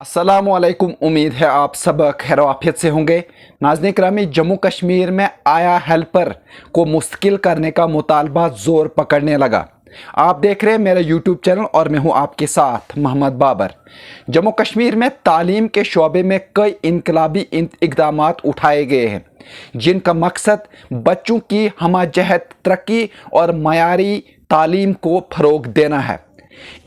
अस्सलामुअलैकुम। उम्मीद है आप सब खैर आफियत से होंगे। नाज़रीन करामी, जम्मू कश्मीर में आया हेल्पर को मुस्तकिल करने का मुतालबा ज़ोर पकड़ने लगा। आप देख रहे हैं मेरा यूट्यूब चैनल और मैं हूं आपके साथ मोहम्मद बाबर। जम्मू कश्मीर में तालीम के शोबे में कई इनकलाबी इक़दामात उठाए गए हैं जिनका मकसद बच्चों की हमाजहत तरक्की और मयारी तालीम को फ़रोग़ देना है।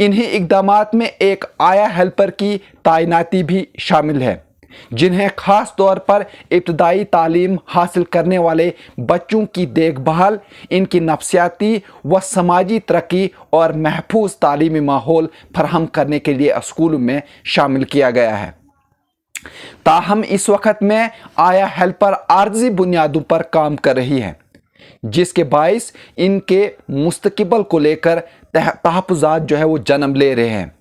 इन्हीं इक़दामात में एक आया हेल्पर की तैनाती भी शामिल है, जिन्हें ख़ास तौर पर इब्तदाई तालीम हासिल करने वाले बच्चों की देखभाल, इनकी नफ्सियाती व समाजी तरक्की और महफूज तालीमी माहौल फराहम करने के लिए स्कूलों में शामिल किया गया है। ताहम इस वक्त में आया हेल्पर आर्जी बुनियादों पर काम कर रही है, जिसके बाइस इनके मुस्तक़बिल को लेकर तहफ़्फ़ुज़ात जो है वो जन्म ले रहे हैं।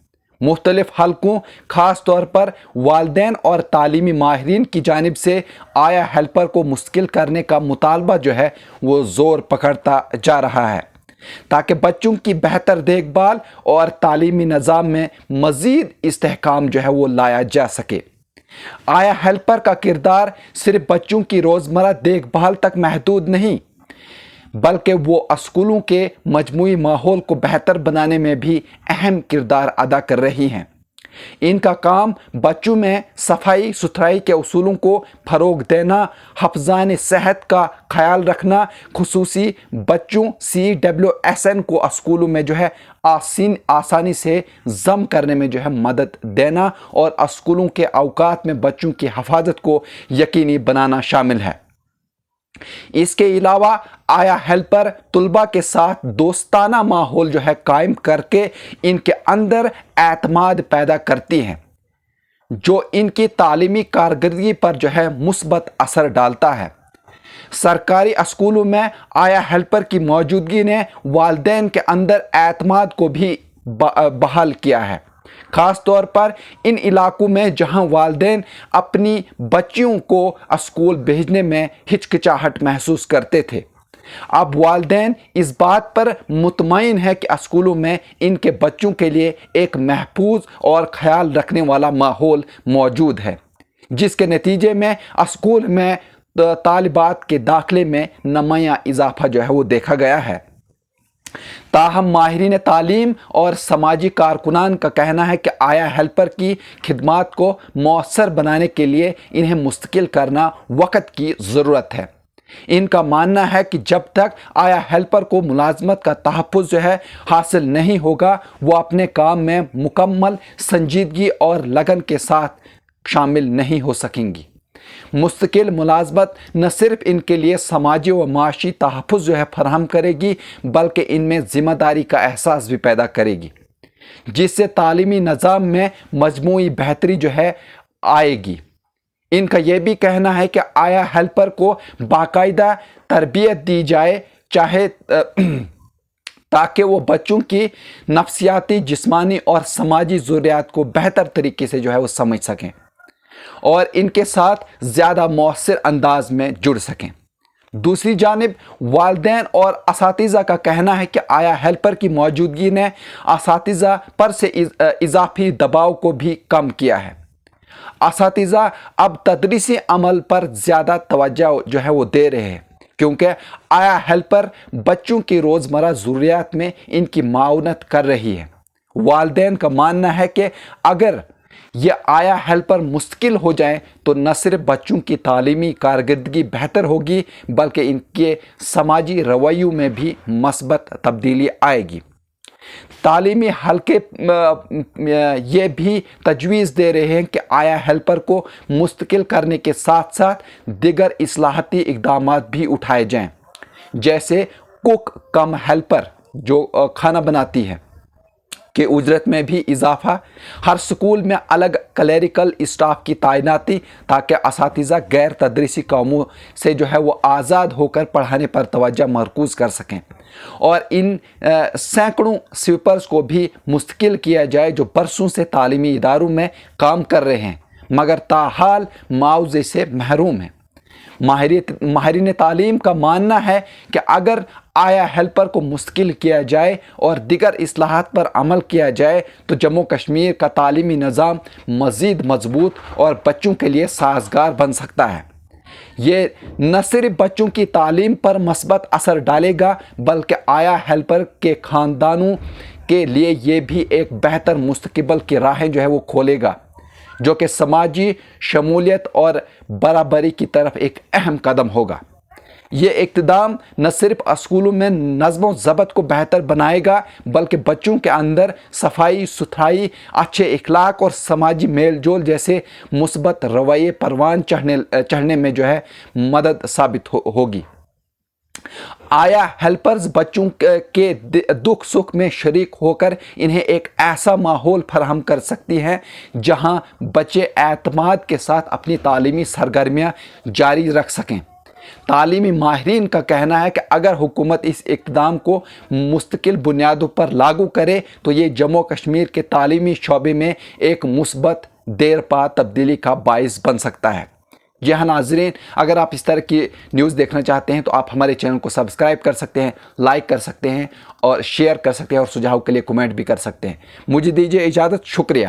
मुख्तलिफ हलकों, ख़ास तौर पर वालिदैन और तालीमी माहिरीन की जानिब से आया हेल्पर को मुस्तकिल करने का मुतालबा जो है वो ज़ोर पकड़ता जा रहा है, ताकि बच्चों की बेहतर देखभाल और तालीमी निज़ाम में मज़ीद इस्तेहकाम जो है वो लाया जा सके। आया हेल्पर का किरदार सिर्फ बच्चों की रोज़मर्रा देखभाल तक महदूद नहीं, बल्कि वो स्कूलों के मजमूई माहौल को बेहतर बनाने में भी अहम किरदार अदा कर रही हैं। इनका काम बच्चों में सफाई सुथराई के उसूलों को फ़रोग़ देना, हफ्ज़ान सेहत का ख्याल रखना, खुसूसी बच्चों CWSN को स्कूलों में जो है आसानी से ज़म करने में जो है मदद देना और स्कूलों के औकात में बच्चों की हिफाजत को यकीनी बनाना शामिल है। इसके अलावा आया हेल्पर तुलबा के साथ दोस्ताना माहौल जो है कायम करके इनके अंदर एतमाद पैदा करती हैं, जो इनकी तालीमी कारकर्दगी पर जो है मुस्बत असर डालता है। सरकारी स्कूलों में आया हेल्पर की मौजूदगी ने वालिदैन के अंदर एतमाद को भी बहाल किया है, ख़ास तौर पर इन इलाकों में जहां वालिदैन अपनी बच्चियों को स्कूल भेजने में हिचकिचाहट महसूस करते थे। अब वालिदैन इस बात पर मुतमईन है कि स्कूलों में इनके बच्चों के लिए एक महफूज और ख्याल रखने वाला माहौल मौजूद है, जिसके नतीजे में स्कूल में तालिबात के दाखिले में नुमायां इजाफा जो है वो देखा गया है। ताहम माहिरीन तालीम और समाजी कारकुनान का कहना है कि आया हेल्पर की खिदमात को मौसर बनाने के लिए इन्हें मुस्तकिल करना वक़्त की ज़रूरत है। इनका मानना है कि जब तक आया हेल्पर को मुलाजमत का तहफ़्फ़ुज़ जो है हासिल नहीं होगा, वो अपने काम में मुकम्मल संजीदगी और लगन के साथ शामिल नहीं हो सकेंगी। मुस्तकिल मुलाजमत न सिर्फ इनके लिए समाजी व माशी तहफ़्फ़ुज़ जो है फराहम करेगी, बल्कि इनमें ज़िम्मेदारी का एहसास भी पैदा करेगी, जिससे तालीमी निज़ाम में मजमूई बेहतरी जो है आएगी। इनका यह भी कहना है कि आया हेल्पर को बाकायदा तरबियत दी जाए, चाहे ताकि वो बच्चों की नफ्सियाती, जिस्मानी और समाजी ज़रूरियात को बेहतर तरीके से जो है वो समझ सकें और इनके साथ ज़्यादा मौसर अंदाज में जुड़ सकें। दूसरी जानिब वालिदैन और असातिज़ा का कहना है कि आया हेल्पर की मौजूदगी ने असातिज़ा पर से इजाफी दबाव को भी कम किया है। असातिज़ा अब तदरीसी अमल पर ज़्यादा तवज्जो जो है वो दे रहे हैं, क्योंकि आया हेल्पर बच्चों की रोज़मर्रा ज़रूरियात में इनकी माउनत कर रही है। वालिदैन का मानना है कि अगर यह आया हेल्पर मुश्किल हो जाए तो न सिर्फ बच्चों की तालीमी कारकर्दगी बेहतर होगी, बल्कि इनके समाजी रवैयों में भी मस्बत तब्दीली आएगी। तालीमी हलके ये भी तजवीज़ दे रहे हैं कि आया हेल्पर को मुस्तकिल करने के साथ साथ दिगर इस्लाहती इक़दामात भी उठाए जाएं, जैसे कुक कम हेल्पर जो खाना बनाती है के उजरत में भी इजाफा, हर स्कूल में अलग क्लरिकल स्टाफ की तैनाती, ताकि असातिज़ा गैर तदरीसी कामों से जो है वो आज़ाद होकर पढ़ाने पर तवज्जो मरकूज़ कर सकें, और इन सैकड़ों स्वीपर्स को भी मुस्तकिल किया जाए जो बरसों से तालीमी इदारों में काम कर रहे हैं मगर ताहाल मुआवजे से महरूम हैं। ماہرین تعلیم کا ماننا ہے کہ اگر آیا ہیلپر کو مستقل کیا جائے اور دیگر اصلاحات پر عمل کیا جائے تو جموں کشمیر کا تعلیمی نظام مزید مضبوط اور بچوں کے لیے سازگار بن سکتا ہے۔ یہ نہ صرف بچوں کی تعلیم پر مثبت اثر ڈالے گا بلکہ آیا ہیلپر کے خاندانوں کے لیے یہ بھی ایک بہتر مستقبل کی راہیں وہ کھولے گا، جو کہ سماجی شمولیت اور برابری کی طرف ایک اہم قدم ہوگا۔ یہ اقدام نہ صرف اسکولوں میں نظم و ضبط کو بہتر بنائے گا بلکہ بچوں کے اندر صفائی ستھرائی، اچھے اخلاق اور سماجی میل جول جیسے مثبت رویے پروان چڑھنے میں مدد ثابت ہوگی۔ آیا ہیلپرز بچوں کے دکھ سکھ میں شریک ہو کر انہیں ایک ایسا ماحول فراہم کر سکتی ہیں جہاں بچے اعتماد کے ساتھ اپنی تعلیمی سرگرمیاں جاری رکھ سکیں۔ تعلیمی ماہرین کا کہنا ہے کہ اگر حکومت اس اقدام کو مستقل بنیادوں پر لاگو کرے تو یہ جموں کشمیر کے تعلیمی شعبے میں ایک مثبت دیر پا تبدیلی کا باعث بن سکتا ہے۔ جی ہاں ناظرین، اگر آپ اس طرح کی نیوز دیکھنا چاہتے ہیں تو آپ ہمارے چینل کو سبسکرائب کر سکتے ہیں، لائک کر سکتے ہیں اور شیئر کر سکتے ہیں اور سجھاؤ کے لیے کمنٹ بھی کر سکتے ہیں۔ مجھے دیجیے اجازت، شکریہ۔